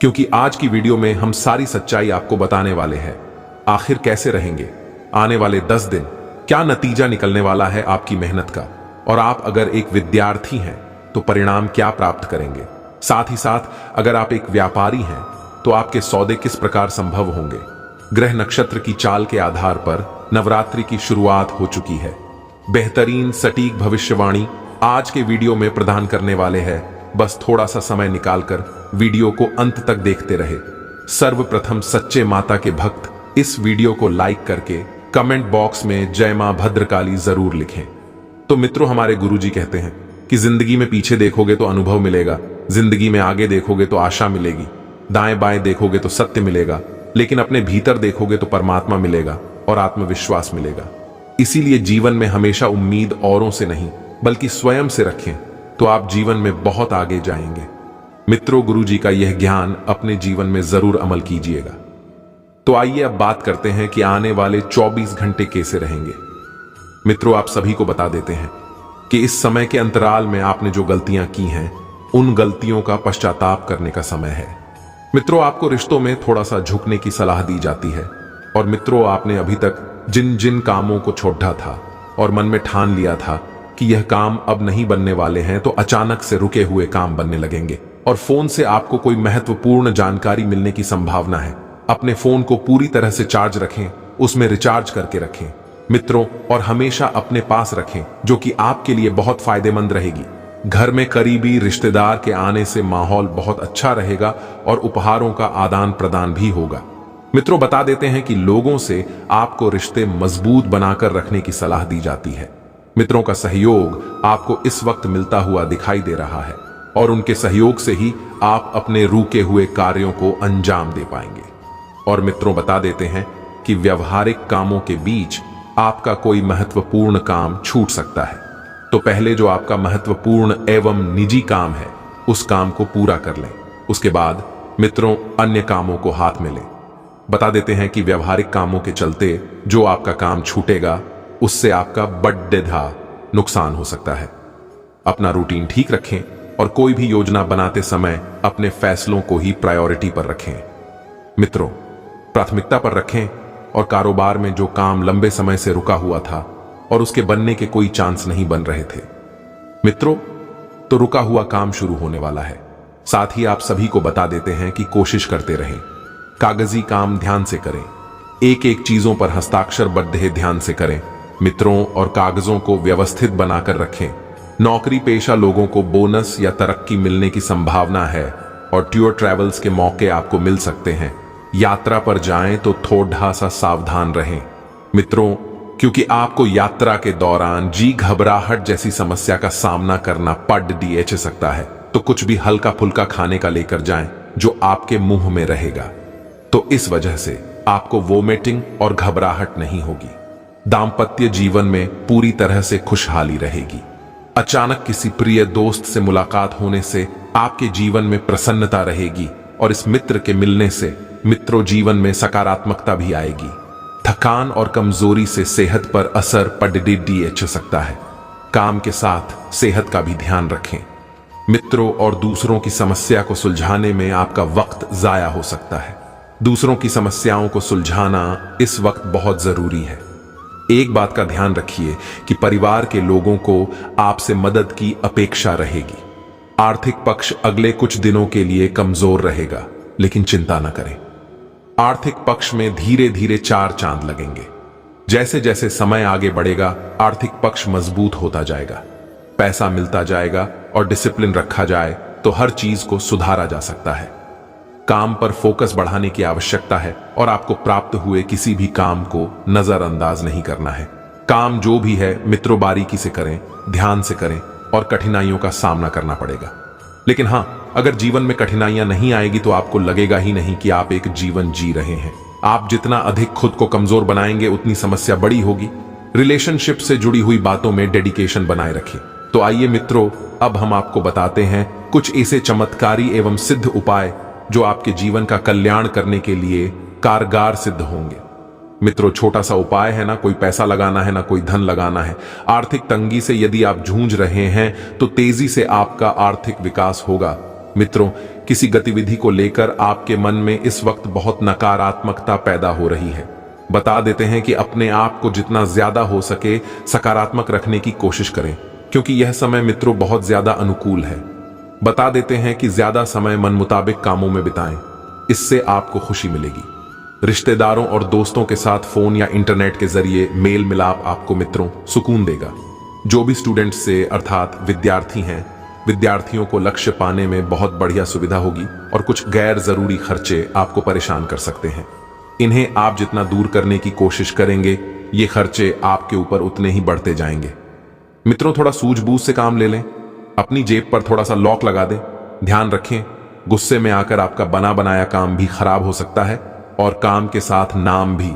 क्योंकि आज की वीडियो में हम सारी सच्चाई आपको बताने वाले हैं। आखिर कैसे रहेंगे आने वाले 10 दिन, क्या नतीजा निकलने वाला है आपकी मेहनत का, और आप अगर एक विद्यार्थी हैं तो परिणाम क्या प्राप्त करेंगे। साथ ही साथ अगर आप एक व्यापारी हैं तो आपके सौदे किस प्रकार संभव होंगे। ग्रह नक्षत्र की चाल के आधार पर नवरात्रि की शुरुआत हो चुकी है। बेहतरीन सटीक भविष्यवाणी आज के वीडियो में प्रदान करने वाले हैं। बस थोड़ा सा समय निकालकर वीडियो को अंत तक देखते रहे। सर्वप्रथम सच्चे माता के भक्त इस वीडियो को लाइक करके कमेंट बॉक्स में जय मां भद्रकाली जरूर लिखें। तो मित्रों, हमारे गुरुजी कहते हैं कि जिंदगी में पीछे देखोगे तो अनुभव मिलेगा, जिंदगी में आगे देखोगे तो आशा मिलेगी, दाएं बाएं देखोगे तो सत्य मिलेगा, लेकिन अपने भीतर देखोगे तो परमात्मा मिलेगा और आत्मविश्वास मिलेगा। इसीलिए जीवन में हमेशा उम्मीद औरों से नहीं बल्कि स्वयं से रखें तो आप जीवन में बहुत आगे जाएंगे। मित्रों, गुरुजी का यह ज्ञान अपने जीवन में जरूर अमल कीजिएगा। तो आइए अब बात करते हैं कि आने वाले 24 घंटे कैसे रहेंगे। मित्रों, आप सभी को बता देते हैं कि इस समय के अंतराल में आपने जो गलतियां की हैं उन गलतियों का पश्चाताप करने का समय है। मित्रों, आपको रिश्तों में थोड़ा सा झुकने की सलाह दी जाती है। और मित्रों, आपने अभी तक जिन जिन कामों को छोड़ा था और मन में ठान लिया था कि यह काम अब नहीं बनने वाले हैं, तो अचानक से रुके हुए काम बनने लगेंगे और फोन से आपको कोई महत्वपूर्ण जानकारी मिलने की संभावना है। अपने फोन को पूरी तरह से चार्ज रखें, उसमें रिचार्ज करके रखें मित्रों, और हमेशा अपने पास रखें, जो कि आपके लिए बहुत फायदेमंद रहेगी। घर में करीबी रिश्तेदार के आने से माहौल बहुत अच्छा रहेगा और उपहारों का आदान प्रदान भी होगा। मित्रों, बता देते हैं कि लोगों से आपको रिश्ते मजबूत बनाकर रखने की सलाह दी जाती है। मित्रों का सहयोग आपको इस वक्त मिलता हुआ दिखाई दे रहा है और उनके सहयोग से ही आप अपने रुके हुए कार्यों को अंजाम दे पाएंगे। और मित्रों, बता देते हैं कि व्यवहारिक कामों के बीच आपका कोई महत्वपूर्ण काम छूट सकता है। तो पहले जो आपका महत्वपूर्ण एवं निजी काम है उस काम को पूरा कर लें। उसके बाद मित्रों, अन्य कामों को हाथ में लें। बता देते हैं कि व्यवहारिक कामों के चलते जो आपका काम छूटेगा उससे आपका बड़ा नुकसान हो सकता है। अपना रूटीन ठीक रखें और कोई भी योजना बनाते समय अपने फैसलों को ही प्रायोरिटी पर रखें। मित्रों, प्राथमिकता पर रखें और कारोबार में जो काम लंबे समय से रुका हुआ था और उसके बनने के कोई चांस नहीं बन रहे थे मित्रों, तो रुका हुआ काम शुरू होने वाला है। साथ ही आप सभी को बता देते हैं कि कोशिश करते रहें, कागजी काम ध्यान से करें, एक एक चीजों पर हस्ताक्षर बद्ध ध्यान से करें मित्रों, और कागजों को व्यवस्थित बनाकर रखें। नौकरी पेशा लोगों को बोनस या तरक्की मिलने की संभावना है और टूर ट्रैवल्स के मौके आपको मिल सकते हैं। यात्रा पर जाएं तो थोड़ा सा सावधान रहें मित्रों, क्योंकि आपको यात्रा के दौरान घबराहट जैसी समस्या का सामना करना पड़ सकता है। तो कुछ भी हल्का फुल्का खाने का लेकर जाएं जो आपके मुंह में रहेगा, तो इस वजह से आपको वोमिटिंग और घबराहट नहीं होगी। दाम्पत्य जीवन में पूरी तरह से खुशहाली रहेगी। अचानक किसी प्रिय दोस्त से मुलाकात होने से आपके जीवन में प्रसन्नता रहेगी और इस मित्र के मिलने से मित्रों जीवन में सकारात्मकता भी आएगी। थकान और कमजोरी से सेहत पर असर पड़ सकता है। काम के साथ सेहत का भी ध्यान रखें मित्रों, और दूसरों की समस्या को सुलझाने में आपका वक्त जाया हो सकता है। दूसरों की समस्याओं को सुलझाना इस वक्त बहुत जरूरी है। एक बात का ध्यान रखिए कि परिवार के लोगों को आपसे मदद की अपेक्षा रहेगी। आर्थिक पक्ष अगले कुछ दिनों के लिए कमजोर रहेगा, लेकिन चिंता न करें। आर्थिक पक्ष में धीरे धीरे 4 चांद लगेंगे। जैसे जैसे समय आगे बढ़ेगा आर्थिक पक्ष मजबूत होता जाएगा, पैसा मिलता जाएगा और डिसिप्लिन रखा जाए तो हर चीज को सुधारा जा सकता है। काम पर फोकस बढ़ाने की आवश्यकता है और आपको प्राप्त हुए किसी भी काम को नजरअंदाज नहीं करना है। काम जो भी है मित्रों, बारीकी से करें, ध्यान से करें और कठिनाइयों का सामना करना पड़ेगा। लेकिन हां, अगर जीवन में कठिनाइयां नहीं आएगी तो आपको लगेगा ही नहीं कि आप एक जीवन जी रहे हैं। आप जितना अधिक खुद को कमजोर बनाएंगे उतनी समस्या बड़ी होगी। रिलेशनशिप से जुड़ी हुई बातों में डेडिकेशन बनाए रखें। तो आइए मित्रों, अब हम आपको बताते हैं कुछ ऐसे चमत्कारी एवं सिद्ध उपाय जो आपके जीवन का कल्याण करने के लिए कारगर सिद्ध होंगे। मित्रों, छोटा सा उपाय है ना, कोई पैसा लगाना है ना कोई धन लगाना है। आर्थिक तंगी से यदि आप जूझ रहे हैं तो तेजी से आपका आर्थिक विकास होगा। मित्रों, किसी गतिविधि को लेकर आपके मन में इस वक्त बहुत नकारात्मकता पैदा हो रही है। बता देते हैं कि अपने आप को जितना ज्यादा हो सके सकारात्मक रखने की कोशिश करें, क्योंकि यह समय मित्रों बहुत ज्यादा अनुकूल है। बता देते हैं कि ज्यादा समय मन मुताबिक कामों में बिताएं, इससे आपको खुशी मिलेगी। रिश्तेदारों और दोस्तों के साथ फोन या इंटरनेट के जरिए मेल मिलाप आपको मित्रों सुकून देगा। जो भी स्टूडेंट्स से अर्थात विद्यार्थी हैं, विद्यार्थियों को लक्ष्य पाने में बहुत बढ़िया सुविधा होगी और कुछ गैर जरूरी खर्चे आपको परेशान कर सकते हैं। इन्हें आप जितना दूर करने की कोशिश करेंगे, ये खर्चे आपके ऊपर उतने ही बढ़ते जाएंगे। मित्रों, थोड़ा सूझबूझ से काम ले लें, अपनी जेब पर थोड़ा सा लॉक लगा दें। ध्यान रखें, गुस्से में आकर आपका बना बनाया काम भी खराब हो सकता है और काम के साथ नाम भी।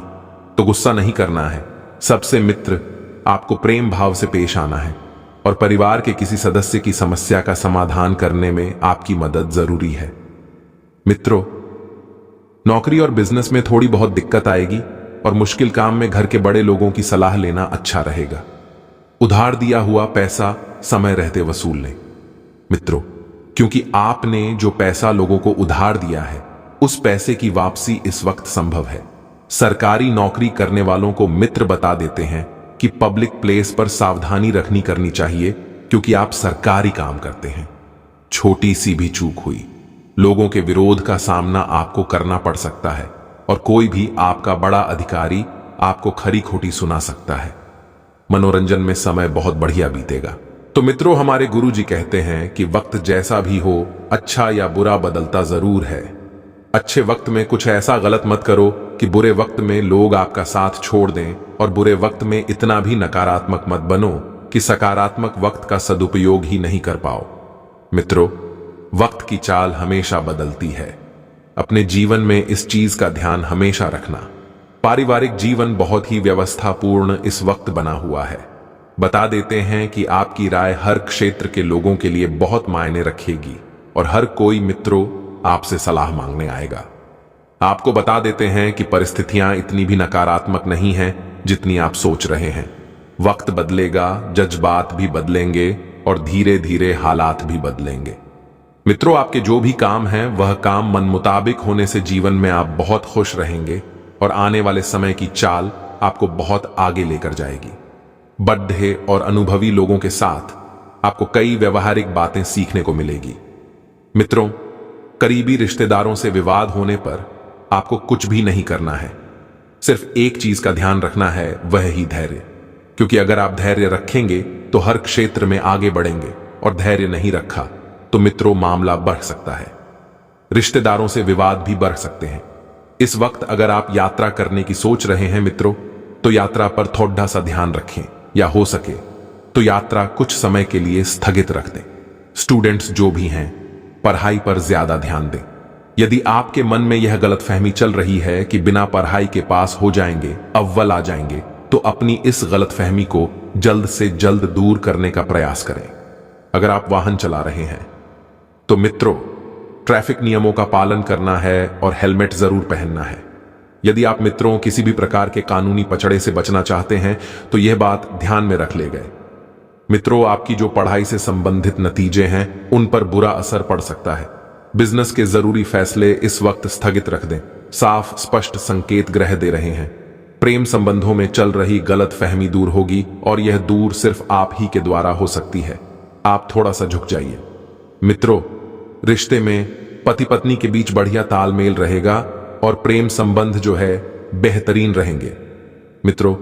तो गुस्सा नहीं करना है। सबसे मित्र आपको प्रेम भाव से पेश आना है और परिवार के किसी सदस्य की समस्या का समाधान करने में आपकी मदद जरूरी है। मित्रों, नौकरी और बिजनेस में थोड़ी बहुत दिक्कत आएगी और मुश्किल काम में घर के बड़े लोगों की सलाह लेना अच्छा रहेगा। उधार दिया हुआ पैसा समय रहते वसूल लें मित्रों, क्योंकि आपने जो पैसा लोगों को उधार दिया है उस पैसे की वापसी इस वक्त संभव है। सरकारी नौकरी करने वालों को मित्र बता देते हैं कि पब्लिक प्लेस पर सावधानी रखनी करनी चाहिए, क्योंकि आप सरकारी काम करते हैं। छोटी सी भी चूक हुई, लोगों के विरोध का सामना आपको करना पड़ सकता है और कोई भी आपका बड़ा अधिकारी आपको खरी खोटी सुना सकता है। मनोरंजन में समय बहुत बढ़िया बीतेगा। तो मित्रों, हमारे गुरुजी कहते हैं कि वक्त जैसा भी हो, अच्छा या बुरा बदलता जरूर है। अच्छे वक्त में कुछ ऐसा गलत मत करो कि बुरे वक्त में लोग आपका साथ छोड़ दें, और बुरे वक्त में इतना भी नकारात्मक मत बनो कि सकारात्मक वक्त का सदुपयोग ही नहीं कर पाओ। मित्रों, वक्त की चाल हमेशा बदलती है। अपने जीवन में इस चीज का ध्यान हमेशा रखना। पारिवारिक जीवन बहुत ही व्यवस्थापूर्ण इस वक्त बना हुआ है। बता देते हैं कि आपकी राय हर क्षेत्र के लोगों के लिए बहुत मायने रखेगी और हर कोई मित्रों आपसे सलाह मांगने आएगा। आपको बता देते हैं कि परिस्थितियां इतनी भी नकारात्मक नहीं हैं जितनी आप सोच रहे हैं। वक्त बदलेगा, जज्बात भी बदलेंगे और धीरे धीरे हालात भी बदलेंगे। मित्रों, आपके जो भी काम हैं वह काम मन मुताबिक होने से जीवन में आप बहुत खुश रहेंगे और आने वाले समय की चाल आपको बहुत आगे लेकर जाएगी। बड़े और अनुभवी लोगों के साथ आपको कई व्यवहारिक बातें सीखने को मिलेगी। मित्रों, करीबी रिश्तेदारों से विवाद होने पर आपको कुछ भी नहीं करना है। सिर्फ एक चीज का ध्यान रखना है, वह ही धैर्य। क्योंकि अगर आप धैर्य रखेंगे तो हर क्षेत्र में आगे बढ़ेंगे, और धैर्य नहीं रखा तो मित्रों मामला बढ़ सकता है। रिश्तेदारों से विवाद भी बढ़ सकते हैं। इस वक्त अगर आप यात्रा करने की सोच रहे हैं मित्रों, तो यात्रा पर थोड़ा सा ध्यान रखें, या हो सके तो यात्रा कुछ समय के लिए स्थगित रख दें। स्टूडेंट्स जो भी हैं, पढ़ाई पर ज्यादा ध्यान दें। यदि आपके मन में यह गलतफहमी चल रही है कि बिना पढ़ाई के पास हो जाएंगे, अव्वल आ जाएंगे, तो अपनी इस गलतफहमी को जल्द से जल्द दूर करने का प्रयास करें। अगर आप वाहन चला रहे हैं तो मित्रों, ट्रैफिक नियमों का पालन करना है और हेलमेट जरूर पहनना है। यदि आप मित्रों किसी भी प्रकार के कानूनी पचड़े से बचना चाहते हैं तो यह बात ध्यान में रख ले गए। मित्रों, आपकी जो पढ़ाई से संबंधित नतीजे हैं उन पर बुरा असर पड़ सकता है। बिजनेस के जरूरी फैसले इस वक्त स्थगित रख दें। साफ स्पष्ट संकेत ग्रह दे रहे हैं। प्रेम संबंधों में चल रही गलत फहमी दूर होगी, और यह दूर सिर्फ आप ही के द्वारा हो सकती है। आप थोड़ा सा झुक जाइए। मित्रों, रिश्ते में पति पत्नी के बीच बढ़िया तालमेल रहेगा और प्रेम संबंध जो है बेहतरीन रहेंगे। मित्रों,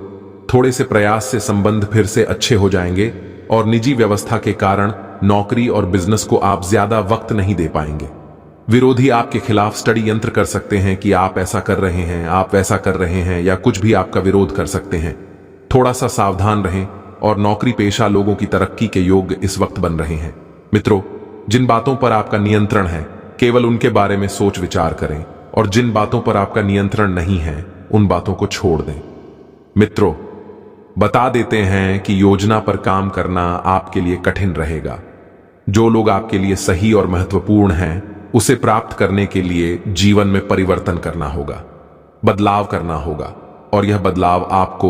थोड़े से प्रयास से संबंध फिर से अच्छे हो जाएंगे, और निजी व्यवस्था के कारण नौकरी और बिजनेस को आप ज्यादा वक्त नहीं दे पाएंगे। विरोधी आपके खिलाफ स्टडी यंत्र कर सकते हैं कि आप ऐसा कर रहे हैं, आप वैसा कर रहे हैं, या कुछ भी आपका विरोध कर सकते हैं। थोड़ा सा सावधान रहें, और नौकरी पेशा लोगों की तरक्की के योग इस वक्त बन रहे हैं। मित्रों, जिन बातों पर आपका नियंत्रण है केवल उनके बारे में सोच विचार करें, और जिन बातों पर आपका नियंत्रण नहीं है उन बातों को छोड़ दें। मित्रों, बता देते हैं कि योजना पर काम करना आपके लिए कठिन रहेगा। जो लोग आपके लिए सही और महत्वपूर्ण हैं उसे प्राप्त करने के लिए जीवन में परिवर्तन करना होगा, बदलाव करना होगा, और यह बदलाव आपको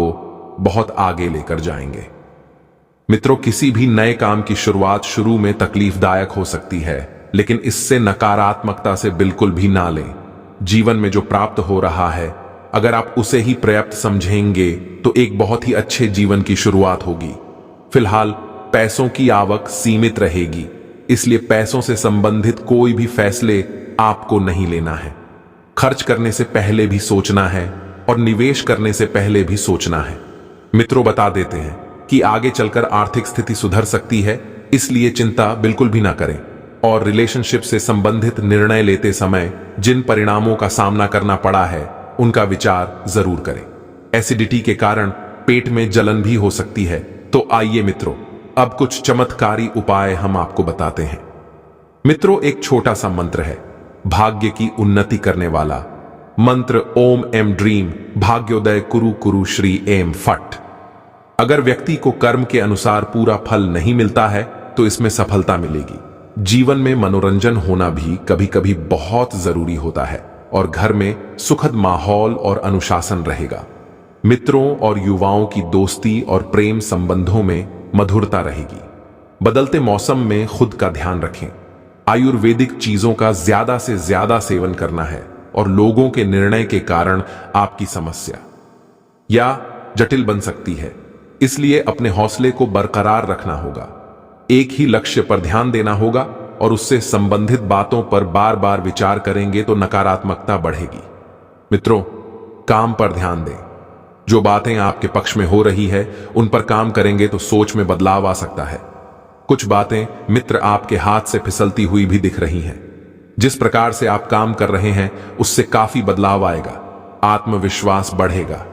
बहुत आगे लेकर जाएंगे। मित्रों, किसी भी नए काम की शुरुआत शुरू में तकलीफदायक हो सकती है, लेकिन इससे नकारात्मकता से बिल्कुल भी ना लें। जीवन में जो प्राप्त हो रहा है, अगर आप उसे ही पर्याप्त समझेंगे तो एक बहुत ही अच्छे जीवन की शुरुआत होगी। फिलहाल पैसों की आवक सीमित रहेगी, इसलिए पैसों से संबंधित कोई भी फैसले आपको नहीं लेना है। खर्च करने से पहले भी सोचना है और निवेश करने से पहले भी सोचना है। मित्रों, बता देते हैं कि आगे चलकर आर्थिक स्थिति सुधर सकती है, इसलिए चिंता बिल्कुल भी ना करें। और रिलेशनशिप से संबंधित निर्णय लेते समय जिन परिणामों का सामना करना पड़ा है उनका विचार जरूर करें। एसिडिटी के कारण पेट में जलन भी हो सकती है। तो आइए मित्रों, अब कुछ चमत्कारी उपाय हम आपको बताते हैं। मित्रों, एक छोटा सा मंत्र है, भाग्य की उन्नति करने वाला मंत्र। ओम एम ड्रीम भाग्योदय कुरु कुरु श्री एम फट। अगर व्यक्ति को कर्म के अनुसार पूरा फल नहीं मिलता है तो इसमें सफलता मिलेगी। जीवन में मनोरंजन होना भी कभी कभी बहुत जरूरी होता है और घर में सुखद माहौल और अनुशासन रहेगा। मित्रों और युवाओं की दोस्ती और प्रेम संबंधों में मधुरता रहेगी। बदलते मौसम में खुद का ध्यान रखें। आयुर्वेदिक चीजों का ज्यादा से ज्यादा सेवन करना है और लोगों के निर्णय के कारण आपकी समस्या या जटिल बन सकती है, इसलिए अपने हौसले को बरकरार रखना होगा। एक ही लक्ष्य पर ध्यान देना होगा और उससे संबंधित बातों पर बार बार विचार करेंगे तो नकारात्मकता बढ़ेगी। मित्रों, काम पर ध्यान दें। जो बातें आपके पक्ष में हो रही है उन पर काम करेंगे तो सोच में बदलाव आ सकता है। कुछ बातें मित्र आपके हाथ से फिसलती हुई भी दिख रही हैं। जिस प्रकार से आप काम कर रहे हैं उससे काफी बदलाव आएगा, आत्मविश्वास बढ़ेगा।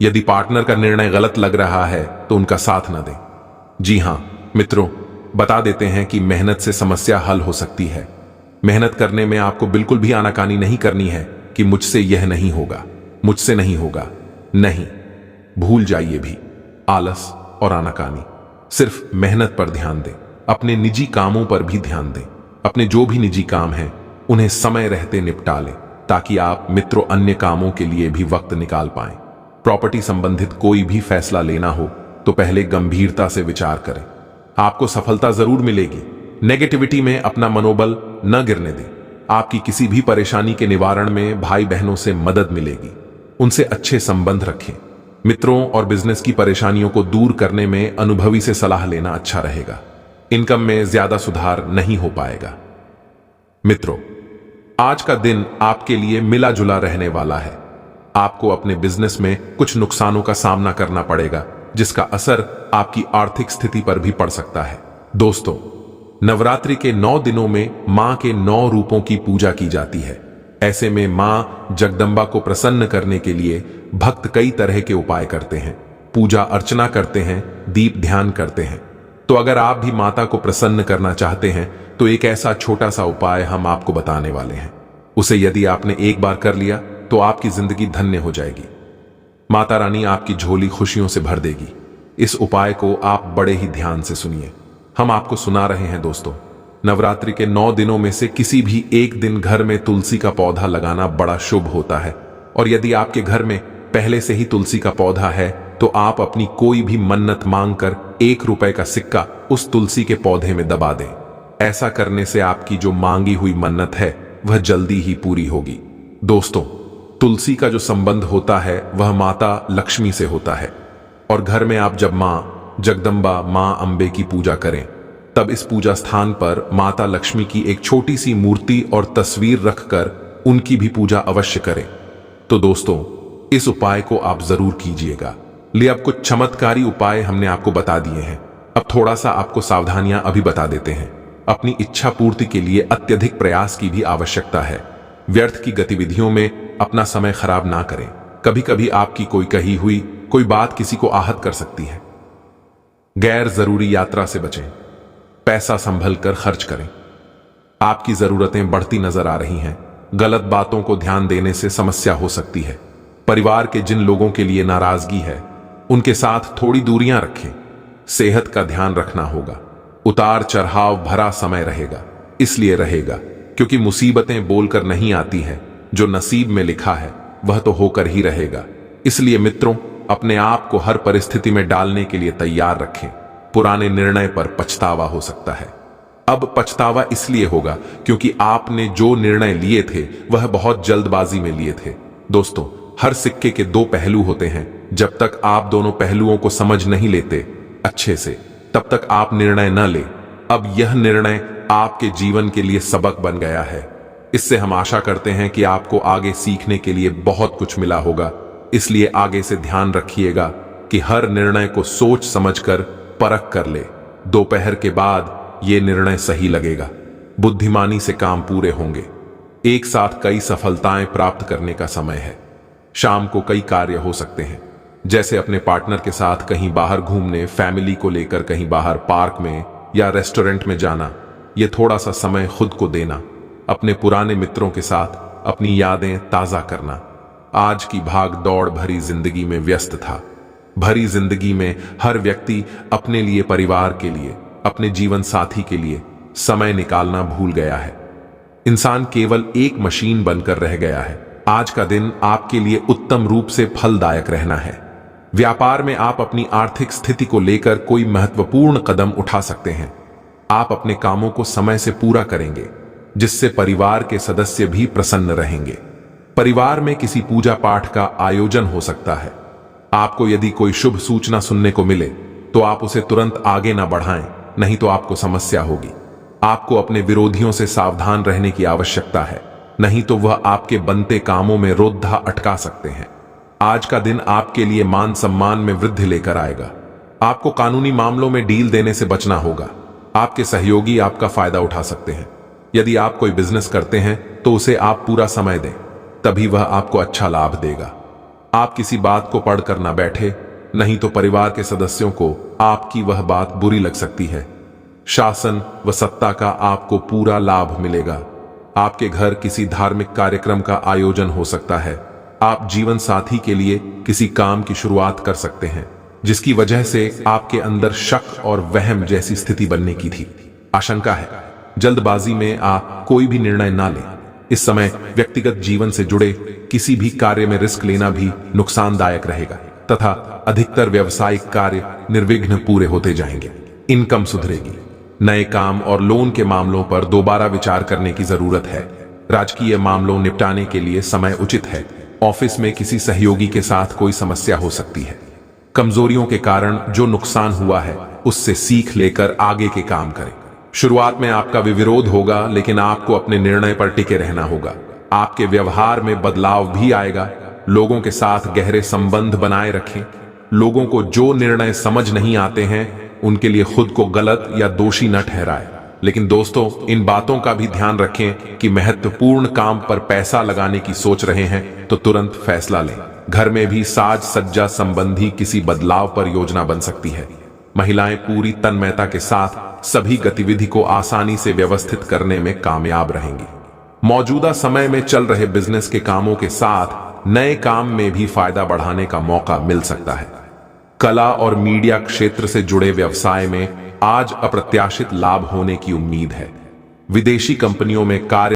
यदि पार्टनर का निर्णय गलत लग रहा है तो उनका साथ न दें। जी हां मित्रों, बता देते हैं कि मेहनत से समस्या हल हो सकती है। मेहनत करने में आपको बिल्कुल भी आनाकानी नहीं करनी है कि मुझसे यह नहीं होगा, मुझसे नहीं होगा। नहीं, भूल जाइए भी आलस और आनाकानी। सिर्फ मेहनत पर ध्यान दें। अपने निजी कामों पर भी ध्यान दें। अपने जो भी निजी काम हैं उन्हें समय रहते निपटा लें ताकि आप मित्रों अन्य कामों के लिए भी वक्त निकाल पाएं। प्रॉपर्टी संबंधित कोई भी फैसला लेना हो तो पहले गंभीरता से विचार करें। आपको सफलता जरूर मिलेगी। नेगेटिविटी में अपना मनोबल न गिरने दें। आपकी किसी भी परेशानी के निवारण में भाई बहनों से मदद मिलेगी, उनसे अच्छे संबंध रखें। मित्रों और बिजनेस की परेशानियों को दूर करने में अनुभवी से सलाह लेना अच्छा रहेगा। इनकम में ज्यादा सुधार नहीं हो पाएगा। मित्रों, आज का दिन आपके लिए मिला जुला रहने वाला है। आपको अपने बिजनेस में कुछ नुकसानों का सामना करना पड़ेगा जिसका असर आपकी आर्थिक स्थिति पर भी पड़ सकता है। दोस्तों, नवरात्रि के 9 दिनों में मां के 9 रूपों की पूजा की जाती है। ऐसे में मां जगदम्बा को प्रसन्न करने के लिए भक्त कई तरह के उपाय करते हैं, पूजा अर्चना करते हैं, दीप ध्यान करते हैं। तो अगर आप भी माता को प्रसन्न करना चाहते हैं तो एक ऐसा छोटा सा उपाय हम आपको बताने वाले हैं। उसे यदि आपने एक बार कर लिया तो आपकी जिंदगी धन्य हो जाएगी। माता रानी आपकी झोली खुशियों से भर देगी। इस उपाय को आप बड़े ही ध्यान से सुनिए। हम आपको सुना रहे हैं दोस्तों। नवरात्रि के 9 दिनों में से किसी भी एक दिन घर में तुलसी का पौधा लगाना बड़ा शुभ होता है। और यदि आपके घर में पहले से ही तुलसी का पौधा है तो आप अपनी कोई भी मन्नत मांगकर 1 रुपए का सिक्का उस तुलसी के पौधे में दबा दें। ऐसा करने से आपकी जो मांगी हुई मन्नत है वह जल्दी ही पूरी होगी। दोस्तों, तुलसी का जो संबंध होता है वह माता लक्ष्मी से होता है और घर में आप जब मां जगदम्बा, मां अंबे की पूजा करें तब इस पूजा स्थान पर माता लक्ष्मी की एक छोटी सी मूर्ति और तस्वीर रखकर उनकी भी पूजा अवश्य करें। तो दोस्तों, इस उपाय को आप जरूर कीजिएगा। लिए अब कुछ चमत्कारी उपाय हमने आपको बता दिए हैं। अब थोड़ा सा आपको सावधानियां अभी बता देते हैं। अपनी इच्छा पूर्ति के लिए अत्यधिक प्रयास की भी आवश्यकता है। व्यर्थ की गतिविधियों में अपना समय खराब ना करें। कभी कभी आपकी कोई कही हुई कोई बात किसी को आहत कर सकती है। गैर जरूरी यात्रा से बचें। पैसा संभल कर खर्च करें। आपकी जरूरतें बढ़ती नजर आ रही हैं। गलत बातों को ध्यान देने से समस्या हो सकती है। परिवार के जिन लोगों के लिए नाराजगी है उनके साथ थोड़ी दूरियां रखें। सेहत का ध्यान रखना होगा। उतार चढ़ाव भरा समय रहेगा, इसलिए रहेगा क्योंकि मुसीबतें बोलकर नहीं आती है। जो नसीब में लिखा है वह तो होकर ही रहेगा। इसलिए मित्रों, अपने आप को हर परिस्थिति में डालने के लिए तैयार रखें। पुराने निर्णय पर पछतावा हो सकता है। अब पछतावा इसलिए होगा क्योंकि आपने जो निर्णय लिए थे वह बहुत जल्दबाजी में लिए थे। दोस्तों, हर सिक्के के दो पहलू होते हैं। जब तक आप दोनों पहलुओं को समझ नहीं लेते अच्छे से, तब तक आप निर्णय न ले। अब यह निर्णय आपके जीवन के लिए सबक बन गया है। इससे हम आशा करते हैं कि आपको आगे सीखने के लिए बहुत कुछ मिला होगा। इसलिए आगे से ध्यान रखिएगा कि हर निर्णय को सोच समझकर परख कर ले। दोपहर के बाद यह निर्णय सही लगेगा। बुद्धिमानी से काम पूरे होंगे। एक साथ कई सफलताएं प्राप्त करने का समय है। शाम को कई कार्य हो सकते हैं, जैसे अपने पार्टनर के साथ कहीं बाहर घूमने, फैमिली को लेकर कहीं बाहर पार्क में या रेस्टोरेंट में जाना। यह थोड़ा सा समय खुद को देना, अपने पुराने मित्रों के साथ अपनी यादें ताजा करना। आज की भाग दौड़ भरी जिंदगी में व्यस्त था। भरी जिंदगी में हर व्यक्ति अपने लिए, परिवार के लिए, अपने जीवन साथी के लिए समय निकालना भूल गया है। इंसान केवल एक मशीन बनकर रह गया है। आज का दिन आपके लिए उत्तम रूप से फलदायक रहना है। व्यापार में आप अपनी आर्थिक स्थिति को लेकर कोई महत्वपूर्ण कदम उठा सकते हैं। आप अपने कामों को समय से पूरा करेंगे, जिससे परिवार के सदस्य भी प्रसन्न रहेंगे। परिवार में किसी पूजा पाठ का आयोजन हो सकता है। आपको यदि कोई शुभ सूचना सुनने को मिले तो आप उसे तुरंत आगे ना बढ़ाएं, नहीं तो आपको समस्या होगी। आपको अपने विरोधियों से सावधान रहने की आवश्यकता है, नहीं तो वह आपके बनते कामों में रोधा अटका सकते हैं। आज का दिन आपके लिए मान सम्मान में वृद्धि लेकर आएगा। आपको कानूनी मामलों में डील देने से बचना होगा। आपके सहयोगी आपका फायदा उठा सकते हैं। यदि आप कोई बिजनेस करते हैं तो उसे आप पूरा समय दें, तभी वह आपको अच्छा लाभ देगा। आप किसी बात को पढ़कर ना बैठे, नहीं तो परिवार के सदस्यों को आपकी वह बात बुरी लग सकती है। शासन व सत्ता का आपको पूरा लाभ मिलेगा। आपके घर किसी धार्मिक कार्यक्रम का आयोजन हो सकता है। आप जीवन साथी के लिए किसी काम की शुरुआत कर सकते हैं, जिसकी वजह से आपके अंदर शक और वहम जैसी स्थिति बनने की थी। आशंका है जल्दबाजी में आप कोई भी निर्णय ना लें। इस समय व्यक्तिगत जीवन से जुड़े किसी भी कार्य में रिस्क लेना भी नुकसानदायक रहेगा तथा अधिकतर व्यवसायिक कार्य निर्विघ्न पूरे होते जाएंगे। इनकम सुधरेगी। नए काम और लोन के मामलों पर दोबारा विचार करने की जरूरत है। राजकीय मामलों निपटाने के लिए समय उचित है। ऑफिस में किसी सहयोगी के साथ कोई समस्या हो सकती है। कमजोरियों के कारण जो नुकसान हुआ है उससे सीख लेकर आगे के काम करें। शुरुआत में आपका विरोध होगा, लेकिन आपको अपने निर्णय पर टिके रहना होगा। आपके व्यवहार में बदलाव भी आएगा। लोगों के साथ गहरे संबंध बनाए रखें। लोगों को जो निर्णय समझ नहीं आते हैं उनके लिए खुद को गलत या दोषी न ठहराए। लेकिन दोस्तों, इन बातों का भी ध्यान रखें कि महत्वपूर्ण काम पर पैसा लगाने की सोच रहे हैं तो तुरंत फैसला लें। घर में भी साज सज्जा संबंधी किसी बदलाव पर योजना बन सकती है। महिलाएं पूरी तन्मयता के साथ सभी गतिविधि को आसानी से व्यवस्थित करने में कामयाब रहेंगी। मौजूदा समय में चल रहे बिजनेस के कामों के साथ नए काम में भी फायदा बढ़ाने का मौका मिल सकता है। कला और मीडिया क्षेत्र से जुड़े व्यवसाय में आज अप्रत्याशित लाभ होने की उम्मीद है। विदेशी कंपनियों में कार्य